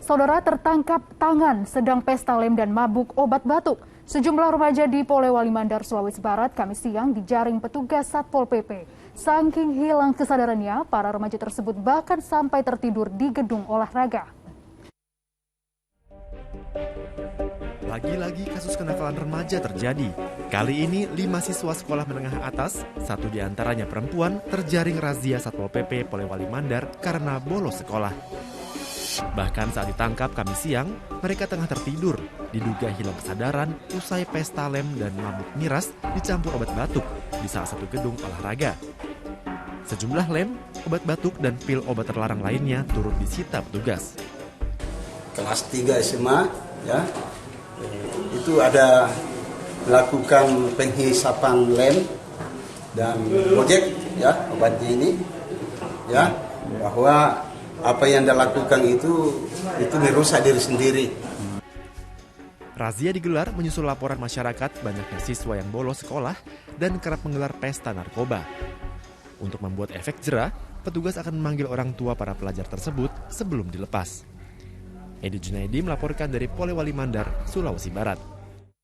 Saudara, tertangkap tangan sedang pesta lem dan mabuk obat batuk. Sejumlah remaja di Polewali Mandar, Sulawesi Barat, Kamis siang dijaring petugas Satpol PP. Saking hilang kesadarannya, para remaja tersebut bahkan sampai tertidur di gedung olahraga. Lagi-lagi kasus kenakalan remaja terjadi. Kali ini 5 siswa sekolah menengah atas, 1 diantaranya perempuan, terjaring razia Satpol PP Polewali Mandar karena bolos sekolah. Bahkan saat ditangkap Kamis siang, mereka tengah tertidur, diduga hilang kesadaran usai pesta lem dan mabuk miras dicampur obat batuk di salah satu gedung olahraga. Sejumlah lem, obat batuk, dan pil obat terlarang lainnya turut disita petugas. Kelas 3 SMA, ya, itu ada melakukan penghisapan lem dan Gojek, ya, obatnya ini, ya, bahwa apa yang Anda lakukan itu merusak diri sendiri. Razia digelar menyusul laporan masyarakat banyaknya siswa yang bolos sekolah dan kerap menggelar pesta narkoba. Untuk membuat efek jera, petugas akan memanggil orang tua para pelajar tersebut sebelum dilepas. Edi Junaidi melaporkan dari Polewali Mandar, Sulawesi Barat.